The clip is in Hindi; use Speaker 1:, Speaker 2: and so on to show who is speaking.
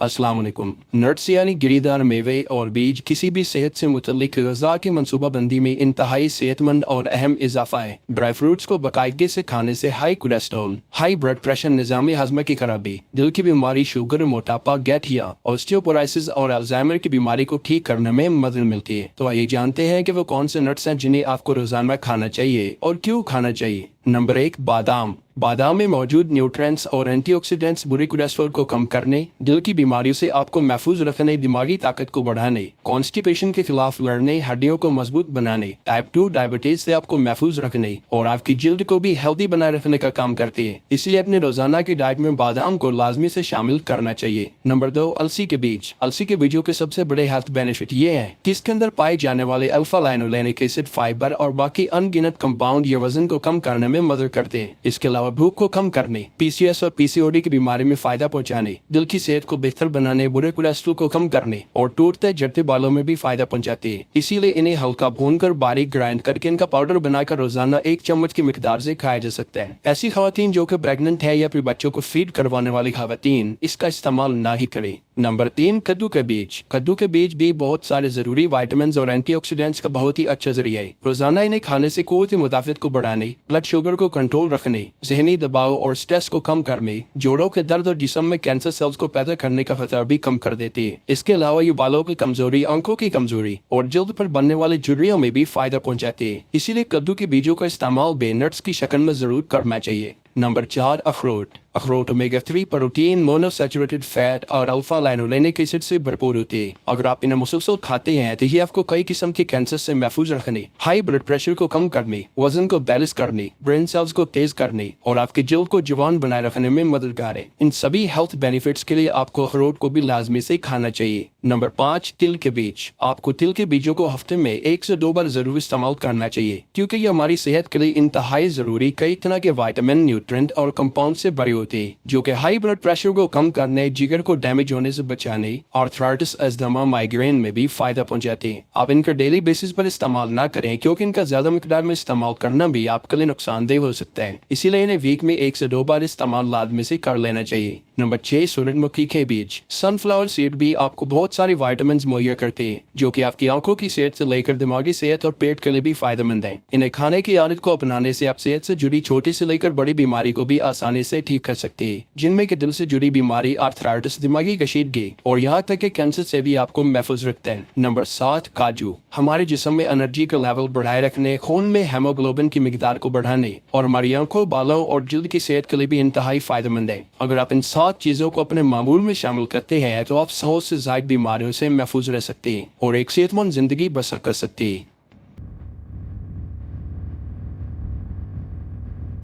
Speaker 1: अस्सलाम वालेकुम। नट्स यानी गिरीदार मेवे और बीज किसी भी सेहत से मुतल्लिक ग़िज़ा की मनसूबाबंदी में इंतहाई सेहतमंद और अहम इजाफा है। ड्राई फ्रूट्स को बाकायदगी से खाने से high cholesterol, high blood pressure, निज़ामी हज़म की खराबी, दिल की बीमारी, शुगर, मोटापा, गैठिया, ऑस्टियोपोरोसिस और अल्जाइमर की बीमारी को ठीक करने में मदद मिलती है। तो आइए जानते हैं कि वो कौन से नट्स हैं जिन्हें आपको रोजाना खाना चाहिए और क्यों खाना चाहिए। नंबर 1, बादाम। बादाम में मौजूद न्यूट्रिएंट्स और एंटीऑक्सीडेंट्स बुरे कोलेस्ट्रॉल को कम करने, दिल की बीमारियों से आपको महफूज रखने, दिमागी ताकत को बढ़ाने, कॉन्स्टिपेशन के खिलाफ लड़ने, हड्डियों को मजबूत बनाने, टाइप 2 डायबिटीज से आपको महफूज रखने और आपकी जिल्द को भी हेल्दी बनाए रखने का काम करती है। इसलिए अपने रोजाना की डाइट में बादाम को लाजमी से शामिल करना चाहिए। नंबर 2, अलसी के बीज। अलसी के बीजों के सबसे बड़े हेल्थ बेनिफिट ये है कि इसके अंदर पाए जाने वाले अल्फा लाइनोलेनिक एसिड, फाइबर और बाकी अनगिनत कंपाउंड ये वजन को कम करने में मदद करते हैं। इसके अलावा भूख को कम करने, पीसीएस और पीसीओडी की बीमारी में फायदा पहुंचाने, दिल की सेहत को बेहतर बनाने, बुरे कोलेस्ट्रॉल को कम करने और टूटते झड़ते बालों में भी फायदा पहुंचाती है। इसीलिए इन्हें हल्का भूनकर बारीक ग्राइंड करके इनका पाउडर बनाकर रोजाना 1 चम्मच की मिकदार से खाया जा सकता है। ऐसी खवातीन जो कि प्रेग्नेंट है या फिर बच्चों को फीड करवाने वाली खवातीन इसका इस्तेमाल ना ही करें। नंबर 3, कद्दू के बीज। कद्दू के बीज भी बहुत सारे जरूरी विटामिन और एंटीऑक्सीडेंट्स का बहुत ही अच्छा जरिया है। रोजाना इन्हें खाने से क़ुव्वत मुदाफ़त को बढ़ाने, ब्लड शुगर को कंट्रोल रखने, जहनी दबाव और स्ट्रेस को कम करने, जोड़ों के दर्द और जिस्म में कैंसर सेल्स को पैदा करने का खतरा भी कम कर देती है। इसके अलावा ये बालों की कमजोरी, आंखों की कमजोरी और जल्द पर बनने वाले झुर्रियों में भी फायदा पहुंचाती है। इसीलिए कद्दू के बीजों का इस्तेमाल बेनट्स की शक्ल में जरूर करना चाहिए। नंबर 4, अखरोट। अखरोट ओमेगा 3 प्रोटीन, मोनोसैचुरेटेड फैट और अल्फा लाइनोलेनिक एसिड से भरपूर होती है। अगर आप इन्हें मुसलसल खाते हैं तो ये आपको कई किस्म के कैंसर से महफूज रखने, हाई ब्लड प्रेशर को कम करने, वजन को बैलेंस करने, ब्रेन सेल्स को तेज करने और आपकी जिल्द को जवान बनाए रखने में मददगार है। इन सभी हेल्थ बेनिफिट्स के लिए आपको अखरोट को भी लाजमी से खाना चाहिए। नंबर 5, तिल के बीज। आपको तिल के बीजों को हफ्ते में 1 से 2 बार जरूर इस्तेमाल करना चाहिए, क्योंकि ये हमारी सेहत के लिए इंतहाई जरूरी कई तरह के विटामिन, न्यूट्रिएंट और कंपाउंड से भरी होती है, जो कि हाई ब्लड प्रेशर को कम करने, जिगर को डैमेज होने से बचाने, आर्थराइटिस, अस्थमा, माइग्रेन में भी फायदा पहुंचाती है। आप इनका डेली बेसिस पर इस्तेमाल ना करें, क्योंकि इनका ज्यादा मिकदार में इस्तेमाल करना भी आपके लिए नुकसानदेह हो सकता है। इसीलिए इन्हें वीक में 1 से 2 बार इस्तेमाल लाजमी से कर लेना चाहिए। नंबर 6, सूरजमुखी के बीज। सनफ्लावर सीड भी आपको बहुत सारे विटामिन मुहैया करते हैं, जो कि आपकी आंखों की सेहत से लेकर दिमागी सेहत और पेट के लिए भी फायदेमंद है। इन्हें खाने की आदत को अपनाने से आप सेहत से जुड़ी छोटी से लेकर बड़ी बीमारी को भी आसानी से ठीक कर सकते हैं, जिनमें कि दिल से जुड़ी बीमारी, आर्थराइटिस, दिमागी कशीदगी और यहाँ तक कि कैंसर से भी आपको महफूज रखते हैं। नंबर 7, काजू। हमारे जिस्म में एनर्जी का लेवल बढ़ाए रखने, खून में हेमोग्लोबिन की मिकदार को बढ़ाने और हमारी आंखों, बालों और जिल्द की सेहत के लिए भी इंतहाई फायदेमंद है। अगर आप इन 7 चीजों को अपने मामूल में शामिल करते हैं तो आप 100 से ज्यादा बीमारियों से महफूज रह सकते हैं और एक सेहतमंद जिंदगी बसर कर सकते हैं।